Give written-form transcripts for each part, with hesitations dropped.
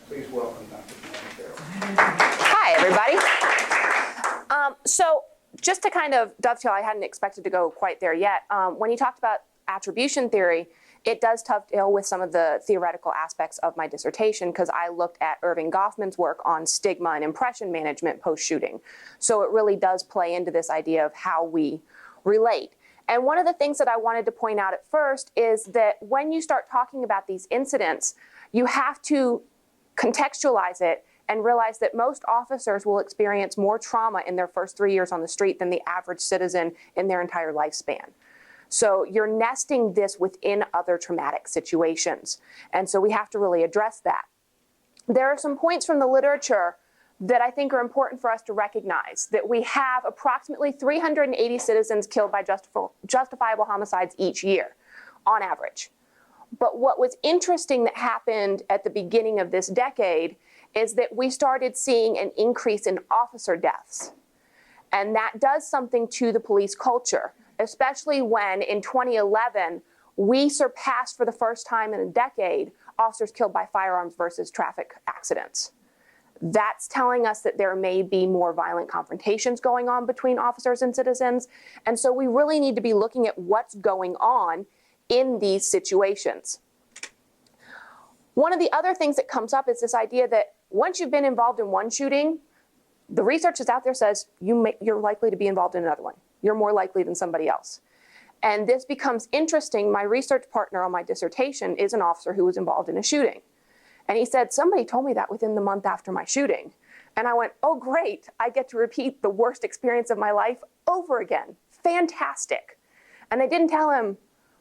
Please welcome Dr. Tertiary. Hi, everybody. So just to kind of dovetail, I hadn't expected to go quite there yet. When he talked about attribution theory, it does dovetail with some of the theoretical aspects of my dissertation, because I looked at Irving Goffman's work on stigma and impression management post-shooting. So it really does play into this idea of how we relate. And one of the things that I wanted to point out at first is that when you start talking about these incidents, you have to contextualize it and realize that most officers will experience more trauma in their first 3 years on the street than the average citizen in their entire lifespan. So you're nesting this within other traumatic situations. And so we have to really address that. There are some points from the literature that I think are important for us to recognize, that we have approximately 380 citizens killed by justifiable homicides each year, on average. But what was interesting that happened at the beginning of this decade is that we started seeing an increase in officer deaths. And that does something to the police culture, especially when in 2011, we surpassed for the first time in a decade officers killed by firearms versus traffic accidents. That's telling us that there may be more violent confrontations going on between officers and citizens. And so we really need to be looking at what's going on in these situations. One of the other things that comes up is this idea that once you've been involved in one shooting, the research that's out there says you're likely to be involved in another one. You're more likely than somebody else. And this becomes interesting. My research partner on my dissertation is an officer who was involved in a shooting. And he said, somebody told me that within the month after my shooting. And I went, oh, great. I get to repeat the worst experience of my life over again. Fantastic. And I didn't tell him,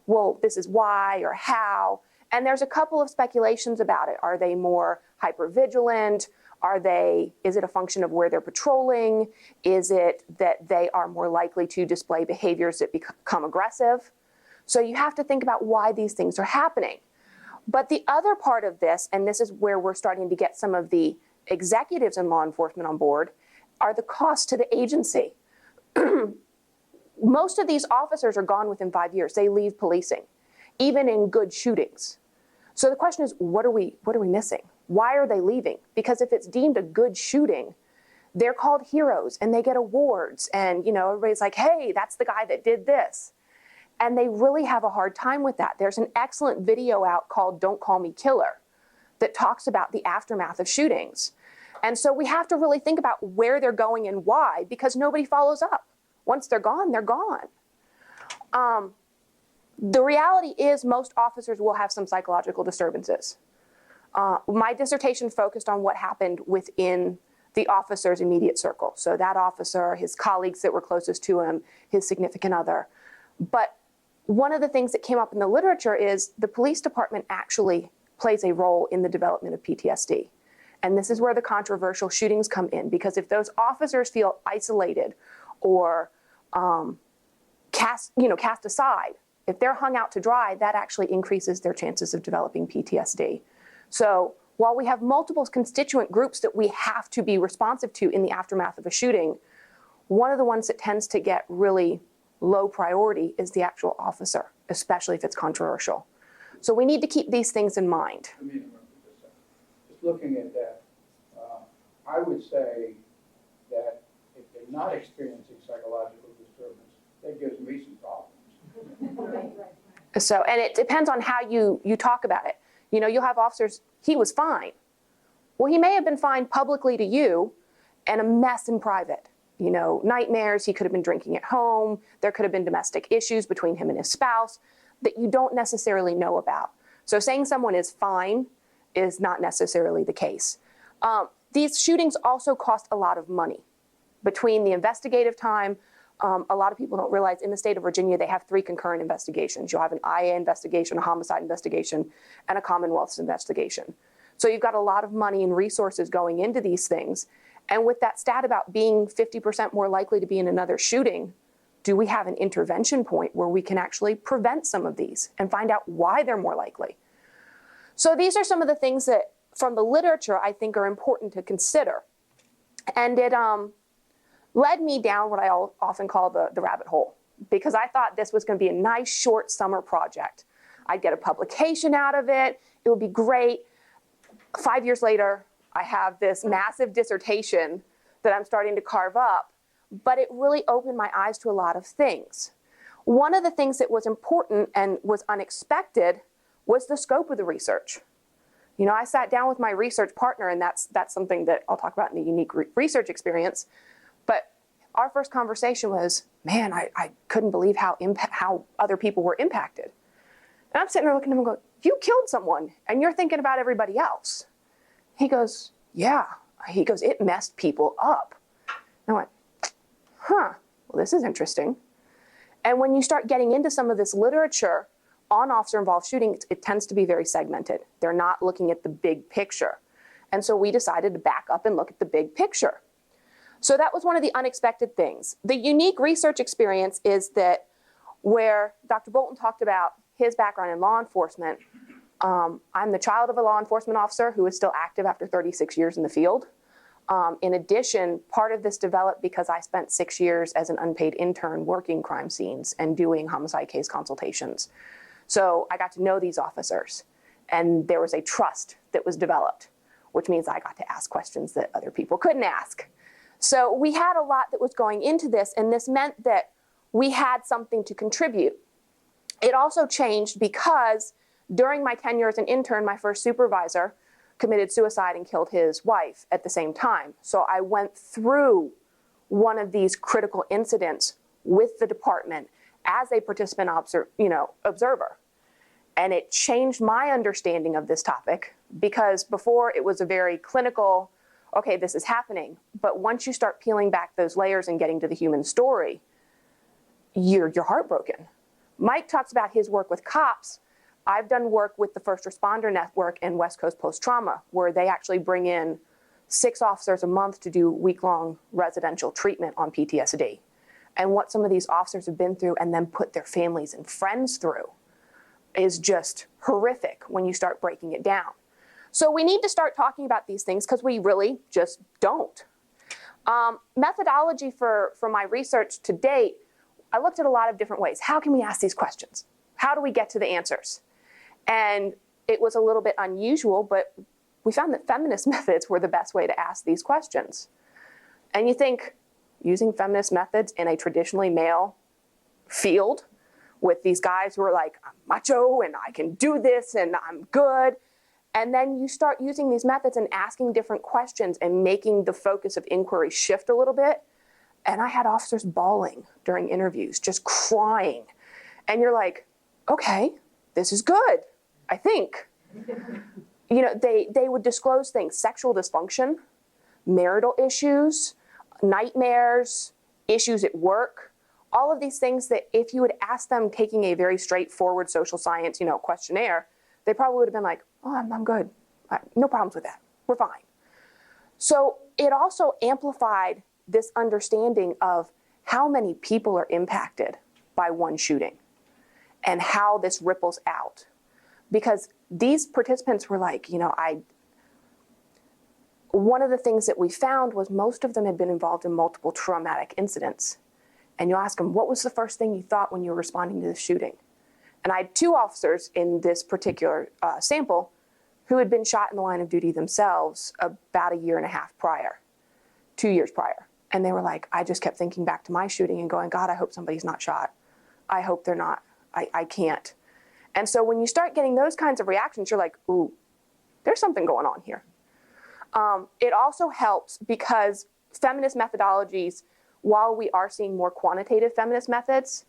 well, this is why or how. And there's a couple of speculations about it. Are they more hypervigilant? Is it a function of where they're patrolling? Is it that they are more likely to display behaviors that become aggressive? So you have to think about why these things are happening. But the other part of this, and this is where we're starting to get some of the executives in law enforcement on board, are the costs to the agency. Most of these officers are gone within 5 years. They leave policing, even in good shootings. So the question is, what are we missing? Why are they leaving? Because if it's deemed a good shooting, they're called heroes and they get awards. And everybody's like, hey, that's the guy that did this. And they really have a hard time with that. There's an excellent video out called Don't Call Me Killer that talks about the aftermath of shootings. And so we have to really think about where they're going and why, because nobody follows up. Once they're gone, they're gone. The reality is most officers will have some psychological disturbances. My dissertation focused on what happened within the officer's immediate circle. So that officer, his colleagues that were closest to him, his significant other. But one of the things that came up in the literature is the police department actually plays a role in the development of PTSD. And this is where the controversial shootings come in, because if those officers feel isolated or cast aside, if they're hung out to dry, that actually increases their chances of developing PTSD. So while we have multiple constituent groups that we have to be responsive to in the aftermath of a shooting, one of the ones that tends to get really low priority is the actual officer, especially if it's controversial. So we need to keep these things in mind. Let me interrupt you just a second. Just looking at that, I would say that if they're not experiencing psychological disturbance, that gives me some problems. So, and it depends on how you talk about it. You'll have officers, he was fine. Well, he may have been fine publicly to you and a mess in private. Nightmares, he could have been drinking at home. There could have been domestic issues between him and his spouse that you don't necessarily know about. So saying someone is fine is not necessarily the case. These shootings also cost a lot of money. Between the investigative time, a lot of people don't realize in the state of Virginia, they have 3 concurrent investigations. You'll have an IA investigation, a homicide investigation, and a Commonwealth's investigation. So you've got a lot of money and resources going into these things. And with that stat about being 50% more likely to be in another shooting, do we have an intervention point where we can actually prevent some of these and find out why they're more likely? So these are some of the things that from the literature I think are important to consider. And it led me down what I often call the rabbit hole, because I thought this was going to be a nice short summer project. I'd get a publication out of it. It would be great. 5 years later, I have this massive dissertation that I'm starting to carve up, but it really opened my eyes to a lot of things. One of the things that was important and was unexpected was the scope of the research. You know, I sat down with my research partner, and that's something that I'll talk about in the unique research experience. But our first conversation was, man, I couldn't believe how other people were impacted. And I'm sitting there looking at him and going, you killed someone, and you're thinking about everybody else. He goes, yeah. He goes, it messed people up. And I went, huh, well, this is interesting. And when you start getting into some of this literature on officer-involved shootings, it tends to be very segmented. They're not looking at the big picture. And so we decided to back up and look at the big picture. So that was one of the unexpected things. The unique research experience is that where Dr. Bolton talked about his background in law enforcement, I'm the child of a law enforcement officer who is still active after 36 years in the field. In addition, part of this developed because I spent 6 years as an unpaid intern working crime scenes and doing homicide case consultations. So I got to know these officers, and there was a trust that was developed, which means I got to ask questions that other people couldn't ask. So we had a lot that was going into this, and this meant that we had something to contribute. It also changed because during my tenure as an intern, my first supervisor committed suicide and killed his wife at the same time. So I went through one of these critical incidents with the department as a participant observer. And it changed my understanding of this topic, because before it was a very clinical, okay, this is happening. But once you start peeling back those layers and getting to the human story, you're heartbroken. Mike talks about his work with cops. I've done work with the First Responder Network and West Coast Post-Trauma, where they actually bring in 6 officers a month to do week-long residential treatment on PTSD. And what some of these officers have been through and then put their families and friends through is just horrific when you start breaking it down. So we need to start talking about these things because we really just don't. Methodology for my research to date, I looked at a lot of different ways. How can we ask these questions? How do we get to the answers? And it was a little bit unusual, but we found that feminist methods were the best way to ask these questions. And you think, using feminist methods in a traditionally male field with these guys who are like, I'm macho and I can do this and I'm good. And then you start using these methods and asking different questions and making the focus of inquiry shift a little bit. And I had officers bawling during interviews, just crying. And you're like, okay, this is good, I think. You know, they would disclose things, sexual dysfunction, marital issues, nightmares, issues at work, all of these things that if you would ask them taking a very straightforward social science, questionnaire, they probably would have been like, oh, I'm good. No problems with that. We're fine. So it also amplified this understanding of how many people are impacted by one shooting and how this ripples out. Because these participants were like, one of the things that we found was most of them had been involved in multiple traumatic incidents. And you ask them, what was the first thing you thought when you were responding to the shooting? And I had 2 officers in this particular sample who had been shot in the line of duty themselves about 1.5 years prior, 2 years prior. And they were like, I just kept thinking back to my shooting and going, God, I hope somebody's not shot. I hope they're not. I can't. And so when you start getting those kinds of reactions, you're like, ooh, there's something going on here. It also helps because feminist methodologies, while we are seeing more quantitative feminist methods,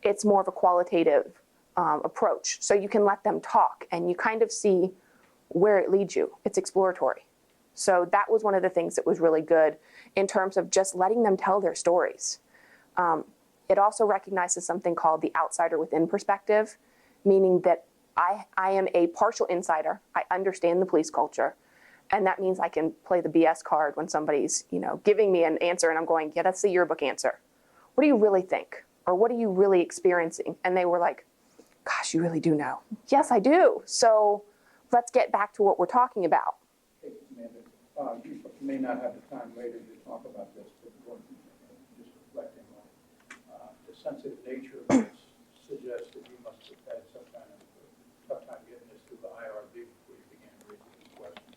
it's more of a qualitative approach. So you can let them talk and you kind of see where it leads you. It's exploratory. So that was one of the things that was really good in terms of just letting them tell their stories. It also recognizes something called the outsider within perspective, meaning that I am a partial insider. I understand the police culture. And that means I can play the BS card when somebody's, giving me an answer and I'm going, yeah, that's the yearbook answer. What do you really think? Or what are you really experiencing? And they were like, gosh, you really do know. Yes, I do. So let's get back to what we're talking about. Hey, Amanda, you may not have the time later to talk about this, but just reflecting on the sensitive nature of this suggests that you must have had some kind of tough time getting this through the IRB before you began raising this question.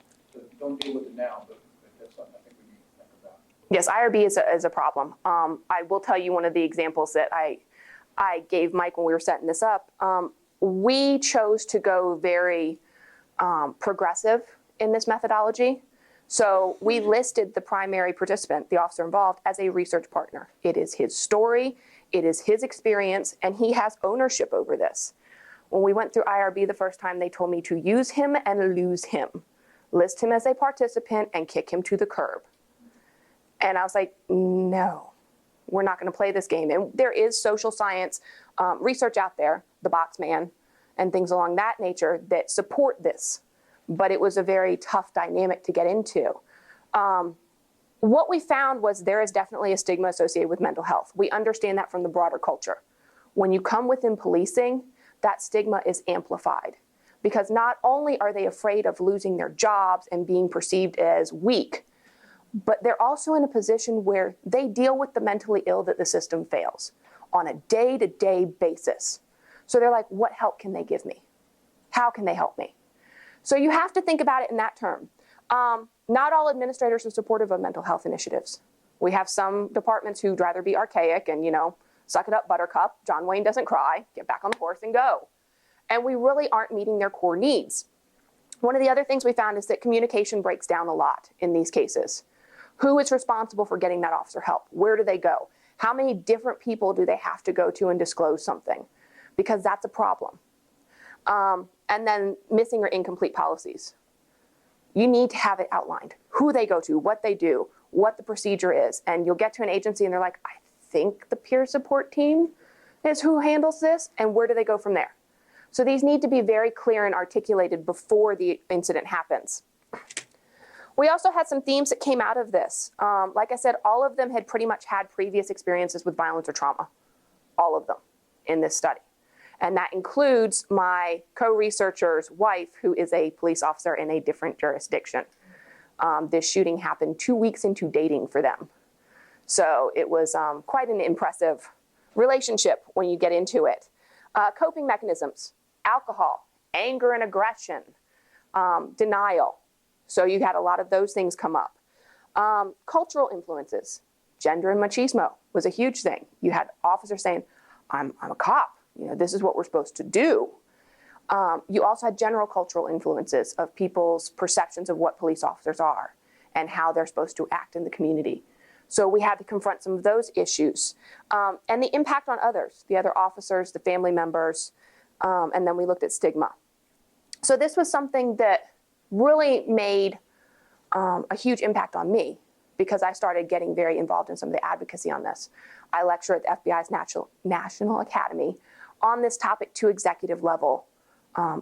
don't deal with it now, but that's something I think we need to think about. Yes, IRB is a problem. I will tell you one of the examples that I gave Mike when we were setting this up. We chose to go very progressive in this methodology. So we listed the primary participant, the officer involved, as a research partner. It is his story, it is his experience, and he has ownership over this. When we went through IRB the first time, they told me to use him and lose him. List him as a participant and kick him to the curb. And I was like, no, we're not going to play this game. And there is social science research out there, the box man, and things along that nature that support this. But it was a very tough dynamic to get into. What we found was there is definitely a stigma associated with mental health. We understand that from the broader culture. When you come within policing, that stigma is amplified because not only are they afraid of losing their jobs and being perceived as weak, but they're also in a position where they deal with the mentally ill that the system fails on a day-to-day basis. So they're like, what help can they give me? How can they help me? So you have to think about it in that term. Not all administrators are supportive of mental health initiatives. We have some departments who'd rather be archaic and, suck it up, buttercup, John Wayne doesn't cry, get back on the horse and go. And we really aren't meeting their core needs. One of the other things we found is that communication breaks down a lot in these cases. Who is responsible for getting that officer help? Where do they go? How many different people do they have to go to and disclose something? Because that's a problem. And then missing or incomplete policies. You need to have it outlined. Who they go to, what they do, what the procedure is. And you'll get to an agency and they're like, I think the peer support team is who handles this, and where do they go from there? So these need to be very clear and articulated before the incident happens. We also had some themes that came out of this. Like I said, all of them had pretty much had previous experiences with violence or trauma. All of them in this study. And that includes my co-researcher's wife, who is a police officer in a different jurisdiction. This shooting happened 2 weeks into dating for them. So it was quite an impressive relationship when you get into it. Coping mechanisms, alcohol, anger and aggression, denial. So you had a lot of those things come up. Cultural influences, gender and machismo was a huge thing. You had officers saying, I'm a cop. This is what we're supposed to do. You also had general cultural influences of people's perceptions of what police officers are and how they're supposed to act in the community. So we had to confront some of those issues. And the impact on others, the other officers, the family members, and then we looked at stigma. So this was something that really made a huge impact on me because I started getting very involved in some of the advocacy on this. I lecture at the FBI's National Academy on this topic to executive level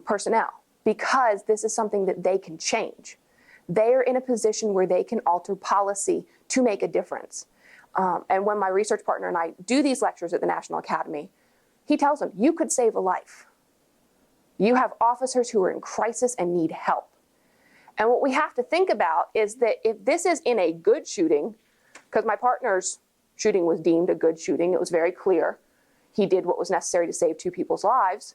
personnel because this is something that they can change. They are in a position where they can alter policy to make a difference. And when my research partner and I do these lectures at the National Academy, he tells them, you could save a life. You have officers who are in crisis and need help. And what we have to think about is that if this is in a good shooting, because my partner's shooting was deemed a good shooting, it was very clear. He did what was necessary to save 2 people's lives.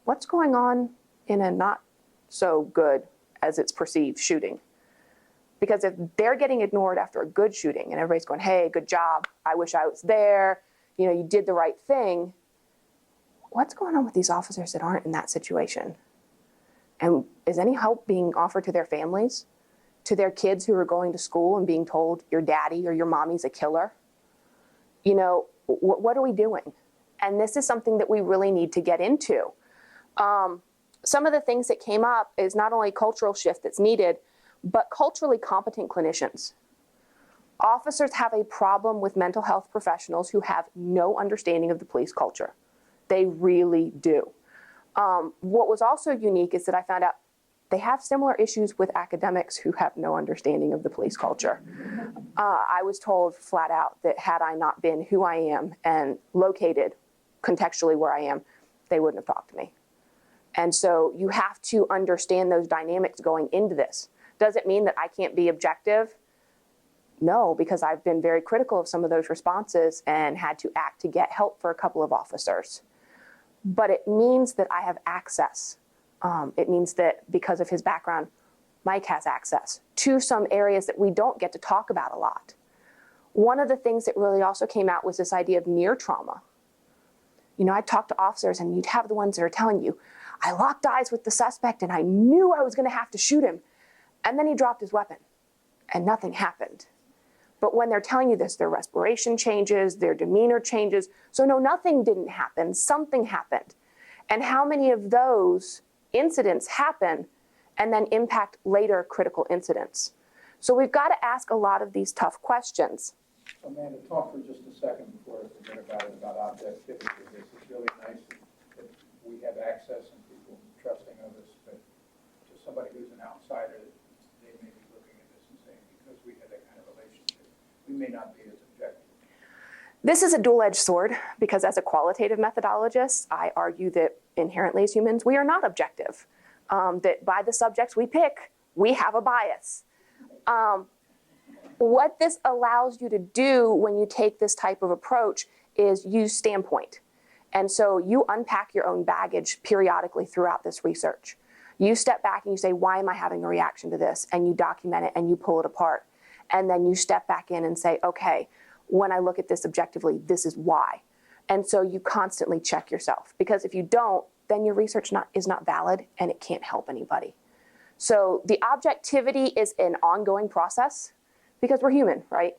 What's going on in a not so good as it's perceived shooting? Because if they're getting ignored after a good shooting and everybody's going, hey, good job, I wish I was there, you did the right thing, what's going on with these officers that aren't in that situation? And is any help being offered to their families, to their kids who are going to school and being told your daddy or your mommy's a killer? What are we doing? And this is something that we really need to get into. Some of the things that came up is not only cultural shift that's needed, but culturally competent clinicians. Officers have a problem with mental health professionals who have no understanding of the police culture. They really do. What was also unique is that I found out they have similar issues with academics who have no understanding of the police culture. I was told flat out that had I not been who I am and located contextually where I am, they wouldn't have talked to me. And so you have to understand those dynamics going into this. Does it mean that I can't be objective? No, because I've been very critical of some of those responses and had to act to get help for a couple of officers. But it means that I have access. It means that because of his background, Mike has access to some areas that we don't get to talk about a lot. One of the things that really also came out was this idea of near trauma. You know, I talked to officers and you'd have the ones that are telling you, I locked eyes with the suspect and I knew I was going to have to shoot him. And then he dropped his weapon and nothing happened. But when they're telling you this, their respiration changes, their demeanor changes. So no, nothing didn't happen, something happened. And how many of those incidents happen and then impact later critical incidents? So we've got to ask a lot of these tough questions. Amanda, talk for just a second before I forget about objectivity of this. It's really nice that we have access and people trusting of us, but to somebody who's an outsider, they may be looking at this and saying, because we have that kind of relationship, we may not be as objective. This is a dual-edged sword because as a qualitative methodologist, I argue that inherently as humans, we are not objective. That by the subjects we pick, we have a bias. What this allows you to do when you take this type of approach is use standpoint. And so you unpack your own baggage periodically throughout this research. You step back and you say, why am I having a reaction to this? And you document it and you pull it apart. And then you step back in and say, okay, when I look at this objectively, this is why. And so you constantly check yourself, because if you don't, then your research is not valid and it can't help anybody. So the objectivity is an ongoing process because we're human, right?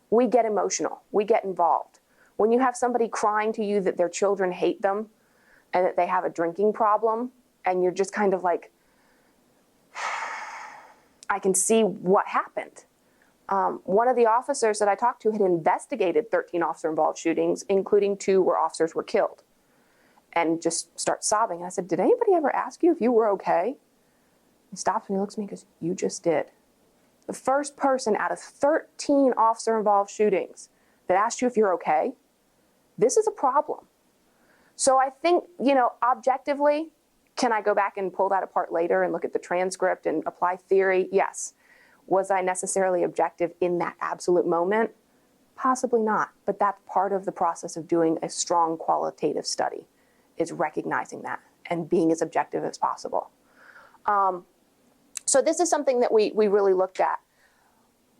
We get emotional, we get involved. When you have somebody crying to you that their children hate them and that they have a drinking problem, and you're just kind of like, I can see what happened. One of the officers that I talked to had investigated 13 officer-involved shootings, including 2 where officers were killed, and just starts sobbing. And I said, did anybody ever ask you if you were okay? He stops and he looks at me and goes, you just did. The first person out of 13 officer-involved shootings that asked you if you're okay, this is a problem. So I think, objectively, can I go back and pull that apart later and look at the transcript and apply theory? Yes. Was I necessarily objective in that absolute moment? Possibly not, but that's part of the process of doing a strong qualitative study, is recognizing that and being as objective as possible. So this is something that we really looked at.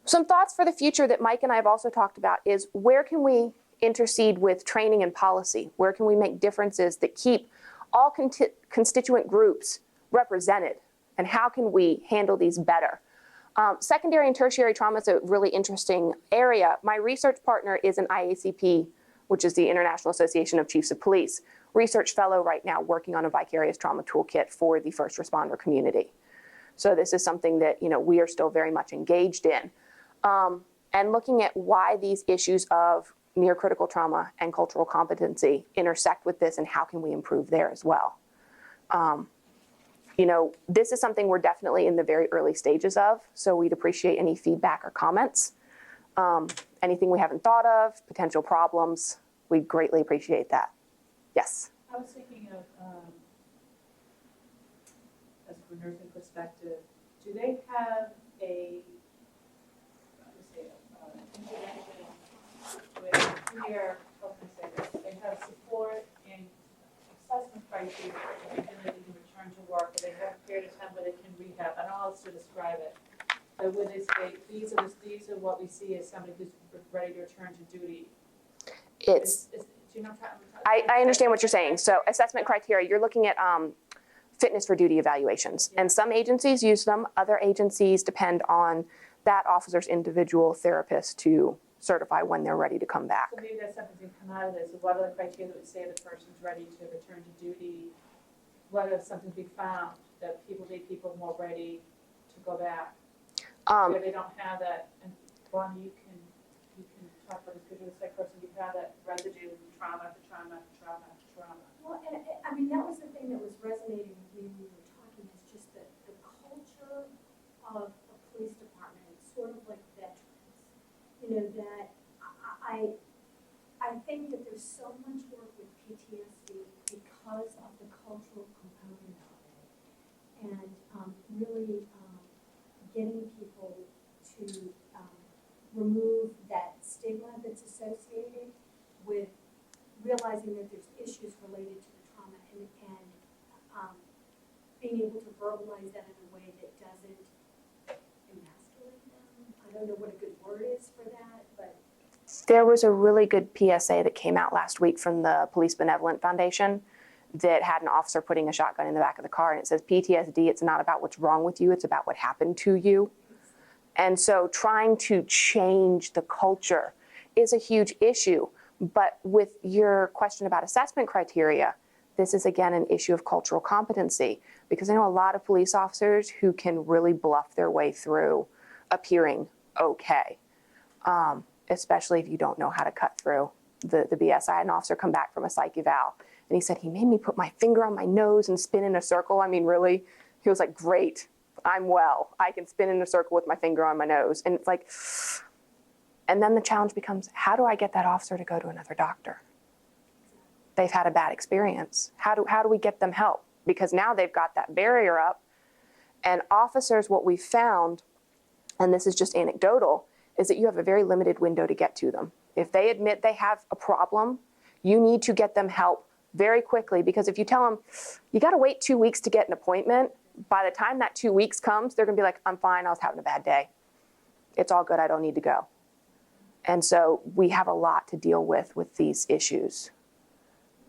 Some thoughts for the future that Mike and I have also talked about is, where can we intercede with training and policy? Where can we make differences that keep all constituent groups represented? And how can we handle these better? Secondary and tertiary trauma is a really interesting area. My research partner is an IACP, which is the International Association of Chiefs of Police, research fellow right now working on a vicarious trauma toolkit for the first responder community. So this is something that we are still very much engaged in. And looking at why these issues of near critical trauma and cultural competency intersect with this and how can we improve there as well. This is something we're definitely in the very early stages of, so we'd appreciate any feedback or comments. Anything we haven't thought of, potential problems, we'd greatly appreciate that. Yes? I was thinking of, as from a nursing perspective, do they have a, intervention with clear, how can I say this, they have support and assessment criteria for the ability to return to work, or they have a period of time where they can rehab. I don't know how else to describe it. But when they say, these are what we see as somebody who's ready to return to duty. Do you know what I'm I understand what you're saying. So assessment criteria, you're looking at fitness for duty evaluations. Yeah. And some agencies use them. Other agencies depend on that officer's individual therapist to certify when they're ready to come back. So maybe that's something to come out of this. So what are the criteria that would say the person's ready to return to duty? What if something we found that people more ready to go back? Where they don't have that, and Bonnie, you can talk about this because you're the second person, you have that residue of trauma after trauma after trauma after trauma. Well, and I mean, that was the thing that was resonating with me when we were talking, is just the culture of a police department. It's sort of like veterans, that I think that there's so much work with PTSD because of the cultural component of it, and really getting people to remove that stigma that's associated with realizing that there's issues related to the trauma, and being able to verbalize that in a way that doesn't don't know what a good word is for that, but There was a really good PSA that came out last week from the Police Benevolent Foundation that had an officer putting a shotgun in the back of the car, and it says PTSD, it's not about what's wrong with you, it's about what happened to you. And so trying to change the culture is a huge issue. But with your question about assessment criteria, this is again an issue of cultural competency, because I know a lot of police officers who can really bluff their way through appearing okay, especially if you don't know how to cut through the BS. I had an officer come back from a psych eval, and he said, he made me put my finger on my nose and spin in a circle. I mean, really? He was like, great, I'm well. I can spin in a circle with my finger on my nose. And it's like, and then the challenge becomes, how do I get that officer to go to another doctor? They've had a bad experience. How do we get them help? Because now they've got that barrier up. And officers, what we've found, and this is just anecdotal, is that you have a very limited window to get to them. If they admit they have a problem, you need to get them help very quickly, because if you tell them, you got to wait 2 weeks to get an appointment, by the time that 2 weeks comes, they're going to be like, I'm fine, I was having a bad day. It's all good, I don't need to go. And so we have a lot to deal with these issues.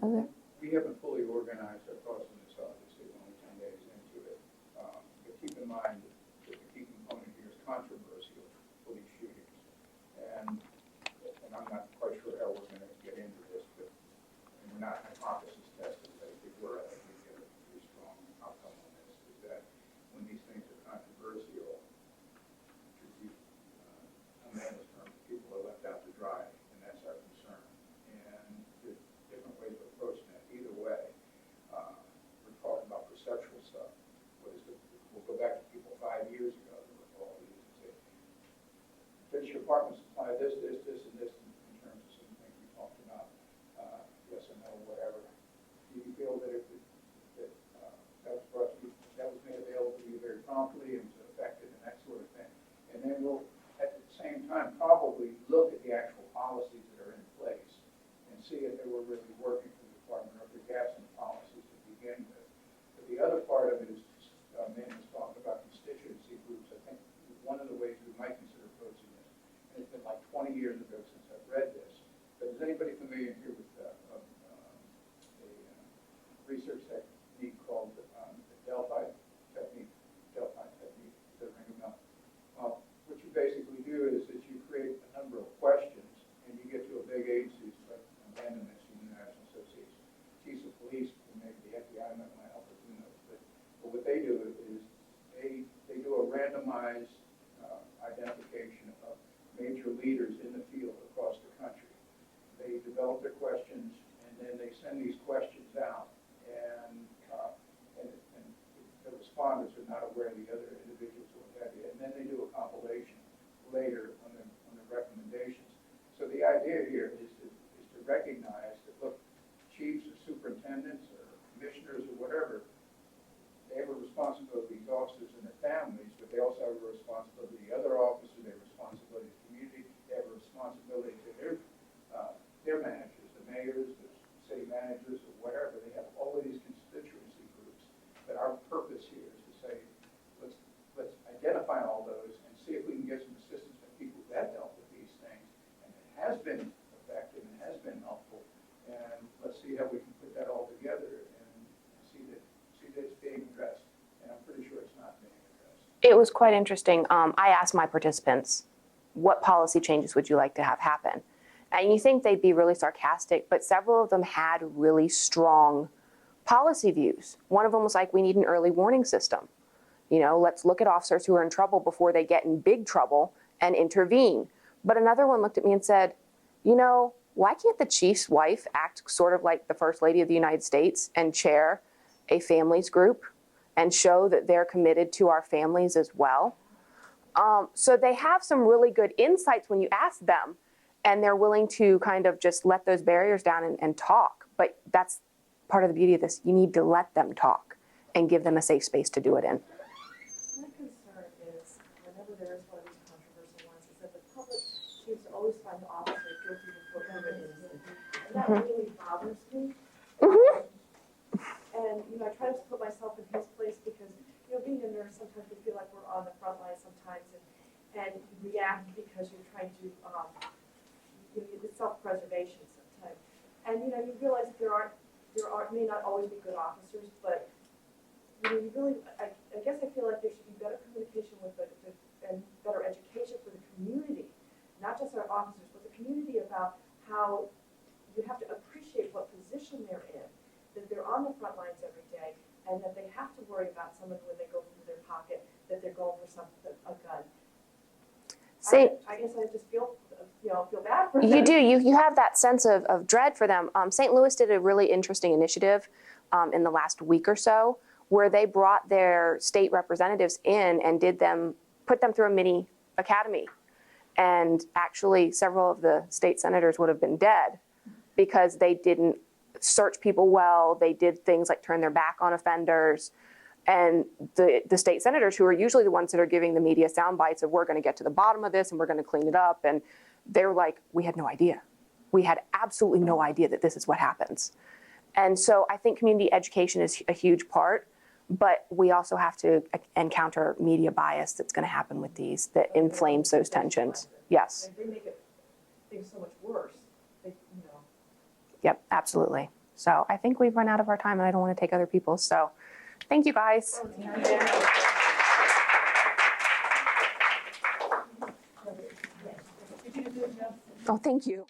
Okay. We haven't fully organized our thoughts on this, obviously, we're only 10 days into it. But keep in mind that the key component here is controversial police shootings. And I'm not quite sure how we're going to get into this, but we're not hypothesis tested, but if we were, I think we'd get a pretty strong outcome on this, is that when these things are controversial, to use a man's term, people are left out to dry, and that's our concern. And there's different ways of approaching that. Either way, we're talking about perceptual stuff. What is it? We'll go back to people 5 years ago that were all these and say, does your apartment supply this, and this in terms of some things we talked about, yes or no, whatever. Do you feel that that was brought to you, that was made available to you very promptly and was effective and that sort of thing? And then we'll, at the same time, probably look at the actual policies that are in place and see if they were really working for the department or if there are gaps in the policies to begin with. But the other part of it is, man was talking about constituency groups. I think one of the ways we might consider approaching this, and it's been like 20 years ago since I've read this, but is anybody familiar here with a research technique called the Delphi technique? Delphi technique, the ring of bell. Well, what you basically do is that you create a number of questions, and you get to a big agency like Abandonment, the National Association, chiefs of police, and maybe the FBI might want to help us, who knows. But what they do is they do a randomized identification of major leaders in the field across the country. They develop their questions, and then they send these questions out, and the respondents are not aware of the other individuals or what have you. And then they do a compilation later on the recommendations. So the idea here is to recognize that, look, chiefs or superintendents or commissioners or whatever, they have a responsibility to these officers and their families, but they also have a responsibility to the other officers, they have a responsibility to the community, they have a responsibility to their managers, the mayors, the city managers, or whatever. They have all of these constituency groups. But our purpose here is to say, let's identify all those and see if we can get some assistance from people who have dealt with these things, and it has been effective and has been helpful. And let's see how we can put that all together and see that it's being addressed. And I'm pretty sure it's not being addressed. It was quite interesting. I asked my participants, what policy changes would you like to have happen? And you think they'd be really sarcastic, but several of them had really strong policy views. One of them was like, we need an early warning system. You know, let's look at officers who are in trouble before they get in big trouble and intervene. But another one looked at me and said, you know, why can't the chief's wife act sort of like the First Lady of the United States and chair a families group and show that they're committed to our families as well? So they have some really good insights when you ask them, and they're willing to kind of just let those barriers down and talk. But that's part of the beauty of this. You need to let them talk and give them a safe space to do it in. My concern is, whenever there is one of these controversial ones, is that the public seems to always find the officer guilty before proven innocent. And that really bothers me. And, you know, I try to put myself in his place because, you know, being a nurse, sometimes we feel like we're on the front line sometimes. and react because you're trying to, it's self-preservation sometimes. And, you realize that there may not always be good officers, but, you really, I guess I feel like there should be better communication and better education for the community, not just our officers, but the community about how you have to appreciate what position they're in, that they're on the front lines every day, and that they have to worry about someone when they go into their pocket, that they're going for a gun. I guess I just feel bad for them. You do. You have that sense of dread for them. St. Louis did a really interesting initiative in the last week or so, where they brought their state representatives in and put them through a mini academy. And actually, several of the state senators would have been dead because they didn't search people well. They did things like turn their back on offenders. And the state senators, who are usually the ones that are giving the media sound bites of, we're going to get to the bottom of this and we're going to clean it up. And they were like, we had no idea. We had absolutely no idea that this is what happens. And so I think community education is a huge part, but we also have to encounter media bias that's going to happen with these that inflames those tensions. Yes. They make things so much worse. Yep, absolutely. So I think we've run out of our time and I don't want to take other people's. So thank you guys. Oh, thank you.